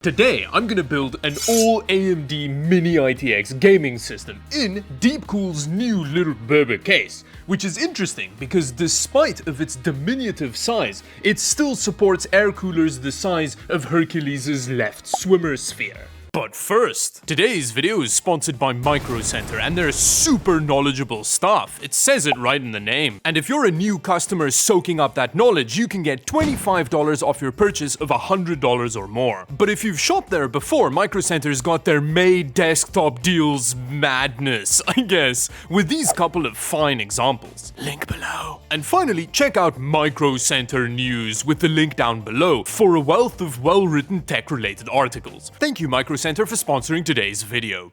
Today, I'm gonna build an all AMD Mini ITX gaming system in Deepcool's new little Berber case, which is interesting because despite of its diminutive size, it still supports air coolers the size of Hercules' left swimmer sphere. But first, today's video is sponsored by Micro Center and their super knowledgeable staff. It says it right in the name. And if you're a new customer soaking up that knowledge, you can get $25 off your purchase of $100 or more. But if you've shopped there before, Micro Center's got their May desktop deals madness, I guess, with these couple of fine examples. Link below. And finally, check out Micro Center News with the link down below for a wealth of well-written tech-related articles. Thank you, Micro Center, for sponsoring today's video.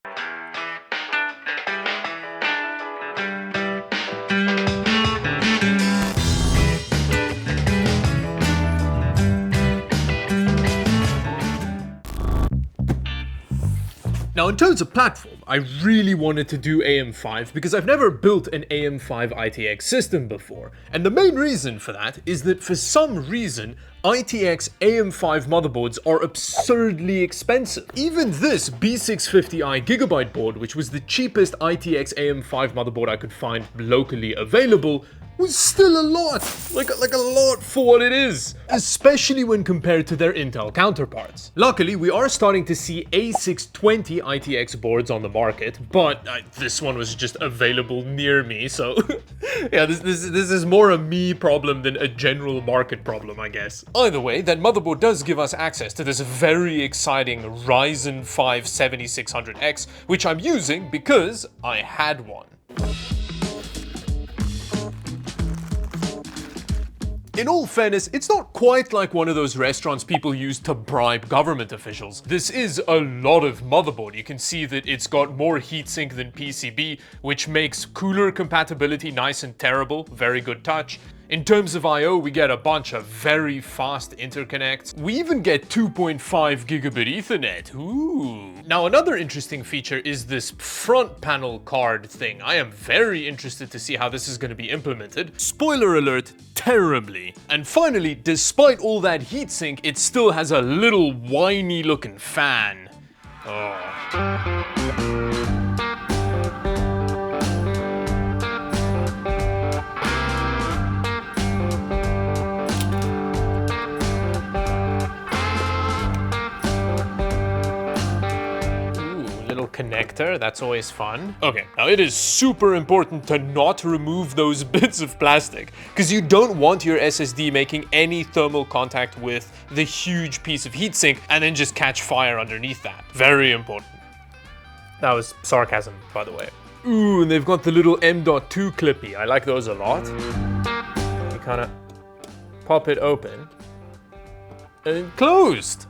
Now, in terms of platform, I really wanted to do AM5 because I've never built an AM5 ITX system before. And the main reason for that is that for some reason, ITX AM5 motherboards are absurdly expensive. Even this B650i Gigabyte board, which was the cheapest ITX AM5 motherboard I could find locally available, was still a lot, like a lot for what it is, especially when compared to their Intel counterparts. Luckily, we are starting to see A620 ITX boards on the market, but this one was just available near me, so yeah, this is more a me problem than a general market problem, I guess. Either way, that motherboard does give us access to this very exciting Ryzen 5 7600X, which I'm using because I had one. In all fairness, it's not quite like one of those restaurants people use to bribe government officials. This is a lot of motherboard. You can see that it's got more heatsink than PCB, which makes cooler compatibility nice and terrible. Very good touch. In terms of I/O, we get a bunch of very fast interconnects. We even get 2.5 gigabit Ethernet. Ooh. Now, another interesting feature is this front panel card thing. I am very interested to see how this is going to be implemented. Spoiler alert, terribly. And finally, despite all that heatsink, it still has a little whiny looking fan. Oh. Connector, that's always fun. Okay, now it is super important to not remove those bits of plastic because you don't want your SSD making any thermal contact with the huge piece of heatsink and then just catch fire underneath that. Very important. That was sarcasm, by the way. Ooh, and they've got the little M.2 clippy. I like those a lot. You kind of pop it open and closed.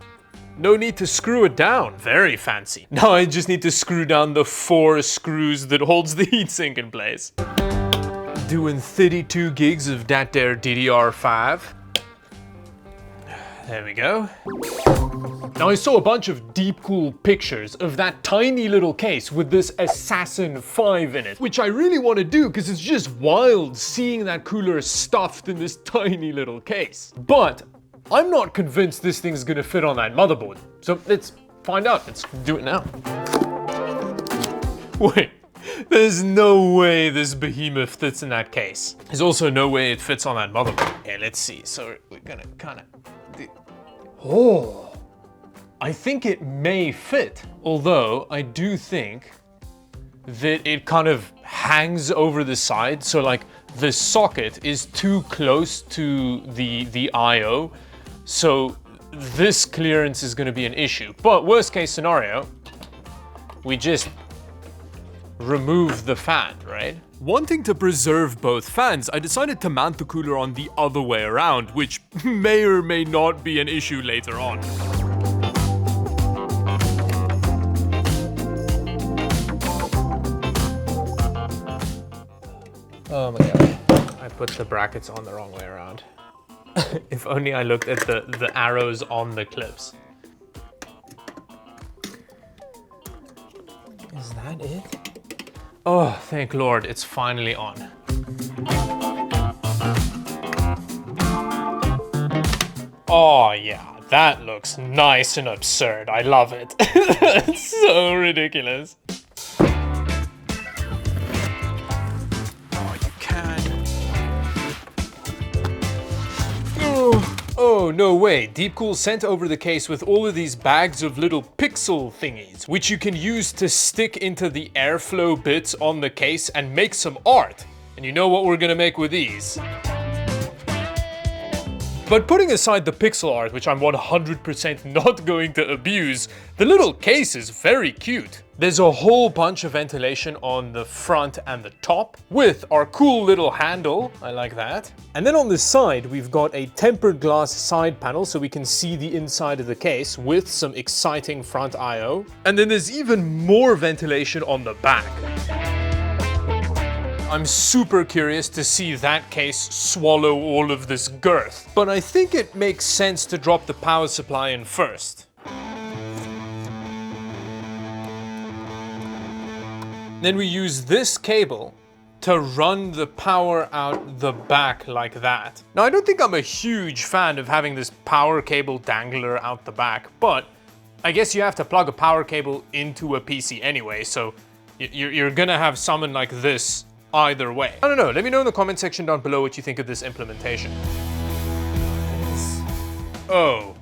No need to screw it down. Very fancy. Now I just need to screw down the 4 screws that holds the heatsink in place. Doing 32 gigs of that there DDR5. There we go. Now I saw a bunch of Deepcool pictures of that tiny little case with this Assassin 5 in it, which I really want to do because it's just wild seeing that cooler stuffed in this tiny little case. But I'm not convinced this thing's gonna fit on that motherboard. So let's find out. Let's do it now. Wait, there's no way this behemoth fits in that case. There's also no way it fits on that motherboard. Okay, let's see. So we're gonna kind of... Oh, I think it may fit. Although I do think that it kind of hangs over the side. So like the socket is too close to the I/O. So this clearance is going to be an issue. But worst case scenario, we just remove the fan, right? Wanting to preserve both fans, I decided to mount the cooler on the other way around, which may or may not be an issue later on. Oh my god, I put the brackets on the wrong way around. If only I looked at the arrows on the clips. Is that it? Oh, thank Lord, it's finally on. Oh yeah, That looks nice and absurd. I love it. It's so ridiculous. Oh, you can. Oh, no way. Deepcool sent over the case with all of these bags of little pixel thingies, which you can use to stick into the airflow bits on the case and make some art. And you know what we're gonna make with these? But putting aside the pixel art, which I'm 100% not going to abuse, the little case is very cute. There's a whole bunch of ventilation on the front and the top, with our cool little handle, I like that. And then on the side, we've got a tempered glass side panel so we can see the inside of the case with some exciting front I/O. And then there's even more ventilation on the back. I'm super curious to see that case swallow all of this girth. But I think it makes sense to drop the power supply in first. Then we use this cable to run the power out the back like that. Now, I don't think I'm a huge fan of having this power cable dangler out the back, but I guess you have to plug a power cable into a PC anyway, so you're gonna have something like this either way. I don't know, let me know in the comment section down below what you think of this implementation. Oh,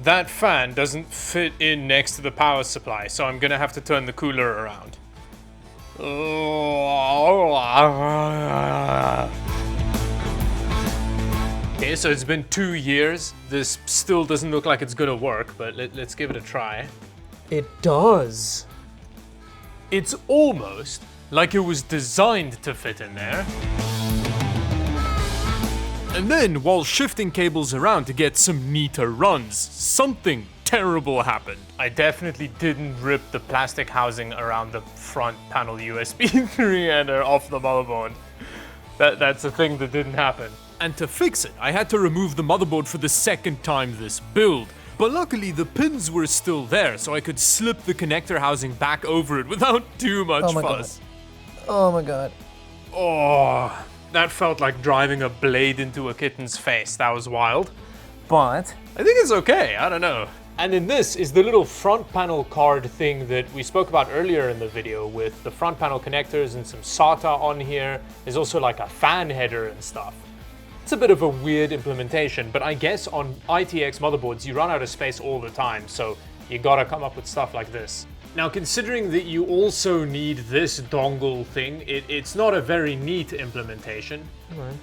that fan doesn't fit in next to the power supply, so I'm gonna have to turn the cooler around. Okay, so it's been 2 years. This still doesn't look like it's gonna work, but let's give it a try. It does. It's almost like it was designed to fit in there. And then, while shifting cables around to get some neater runs, something terrible happened. I definitely didn't rip the plastic housing around the front panel USB 3 header off the motherboard. That's a thing that didn't happen. And to fix it, I had to remove the motherboard for the second time this build. But luckily the pins were still there, so I could slip the connector housing back over it without too much fuss. Oh my god. Oh, that felt like driving a blade into a kitten's face. That was wild. But I think it's okay, I don't know. And then this is the little front panel card thing that we spoke about earlier in the video with the front panel connectors and some SATA on here. There's also like a fan header and stuff. It's a bit of a weird implementation, but I guess on ITX motherboards, you run out of space all the time, so you gotta come up with stuff like this. Now, considering that you also need this dongle thing, it's not a very neat implementation. Come on.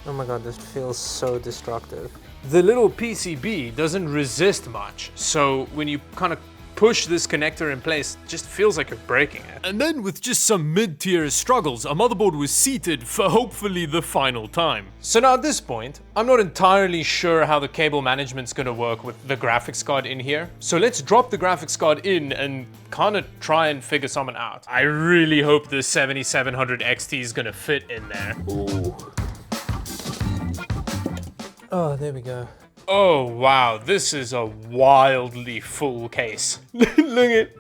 Oh my god, this feels so destructive. The little PCB doesn't resist much, so when you kind of push this connector in place, it just feels like you're breaking it. And then with just some mid-tier struggles, a motherboard was seated for hopefully the final time. So now at this point, I'm not entirely sure how the cable management's gonna work with the graphics card in here. So let's drop the graphics card in and kind of try and figure something out. I really hope the 7700 XT is gonna fit in there. Ooh. Oh, there we go. Oh wow, this is a wildly full case. Look at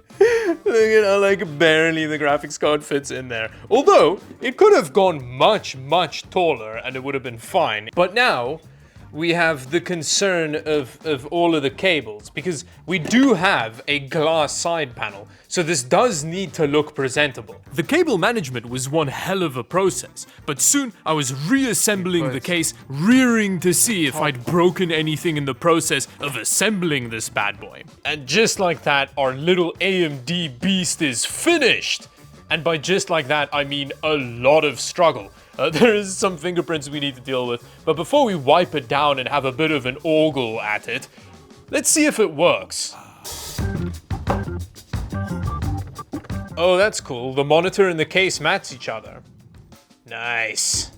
how like barely the graphics card fits in there. Although, it could have gone much, much taller and it would have been fine. But now, we have the concern of all of the cables, because we do have a glass side panel, so this does need to look presentable. The cable management was one hell of a process, but soon I was reassembling the case, rearing to see if I'd broken anything in the process of assembling this bad boy. And just like that, our little AMD beast is finished! And by just like that, I mean a lot of struggle. There is some fingerprints we need to deal with, but before we wipe it down and have a bit of an ogle at it, let's see if it works. Oh, that's cool. The monitor and the case match each other. Nice.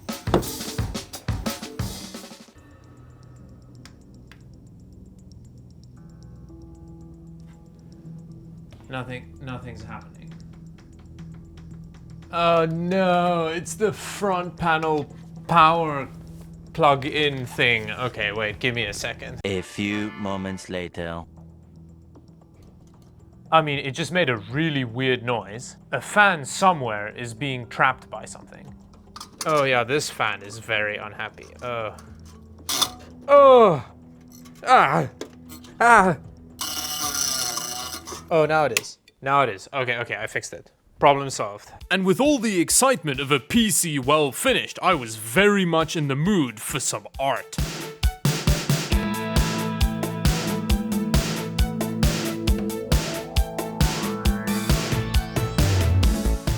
Nothing's happening. Oh no, it's the front panel power plug-in thing. Okay, wait, give me a second. A few moments later. I mean, it just made a really weird noise. A fan somewhere is being trapped by something. Oh yeah, this fan is very unhappy. Oh. Ah! Oh, now it is. Now it is. Okay, I fixed it. Problem solved. And with all the excitement of a PC well finished, I was very much in the mood for some art.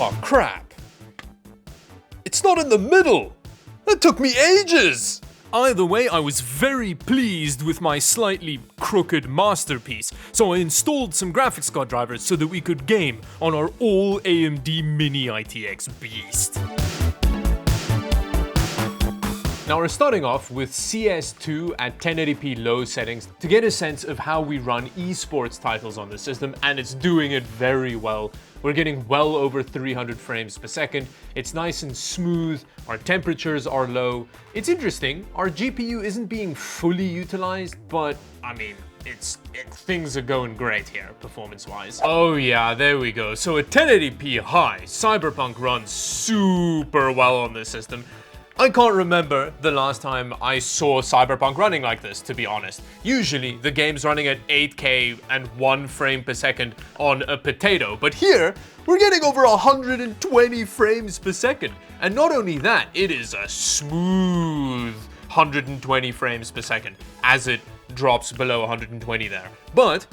Oh crap! It's not in the middle! That took me ages! Either way, I was very pleased with my slightly crooked masterpiece, so I installed some graphics card drivers so that we could game on our all AMD Mini ITX beast. Now we're starting off with CS2 at 1080p low settings to get a sense of how we run esports titles on the system, and it's doing it very well. We're getting well over 300 frames per second. It's nice and smooth. Our temperatures are low. It's interesting. Our GPU isn't being fully utilized, but I mean, things are going great here, performance-wise. Oh yeah, there we go. So at 1080p high, Cyberpunk runs super well on this system. I can't remember the last time I saw Cyberpunk running like this, to be honest. Usually, the game's running at 8K and 1 frame per second on a potato, but here, we're getting over 120 frames per second. And not only that, it is a smooth 120 frames per second as it drops below 120 there. But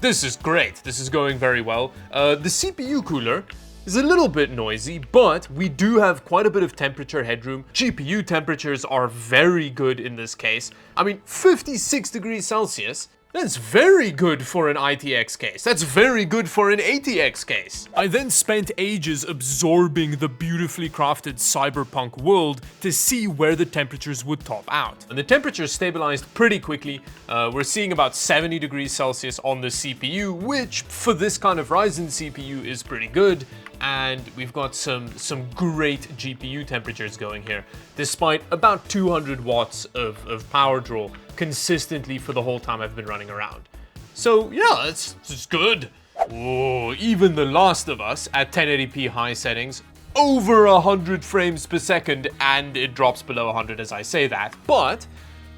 this is great. This is going very well. The CPU cooler is a little bit noisy, but we do have quite a bit of temperature headroom. GPU temperatures are very good in this case. I mean, 56 degrees Celsius. That's very good for an ITX case. That's very good for an ATX case. I then spent ages absorbing the beautifully crafted cyberpunk world to see where the temperatures would top out. And the temperatures stabilized pretty quickly. We're seeing about 70 degrees Celsius on the CPU, which for this kind of Ryzen CPU is pretty good. And we've got some great GPU temperatures going here, despite about 200 watts of power draw consistently for the whole time I've been running around. So yeah, it's good. Oh, even The Last of Us at 1080p high settings, over 100 frames per second, and it drops below 100 as I say that. But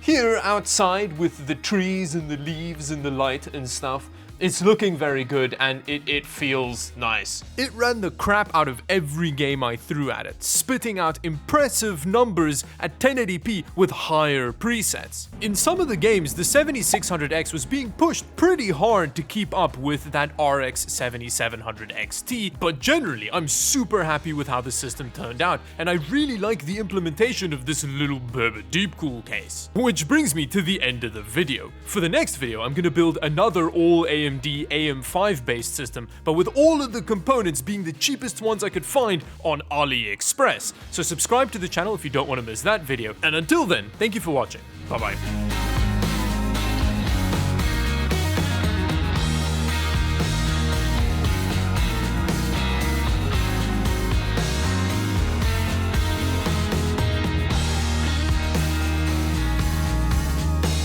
here outside with the trees and the leaves and the light and stuff, it's looking very good and it feels nice. It ran the crap out of every game I threw at it, spitting out impressive numbers at 1080p with higher presets. In some of the games, the 7600X was being pushed pretty hard to keep up with that RX 7700 XT, but generally I'm super happy with how the system turned out, and I really like the implementation of this little Deepcool case. Which brings me to the end of the video. For the next video, I'm gonna build another all AMD AM5 based system, but with all of the components being the cheapest ones I could find on AliExpress. So subscribe to the channel if you don't want to miss that video, and until then, thank you for watching. Bye bye.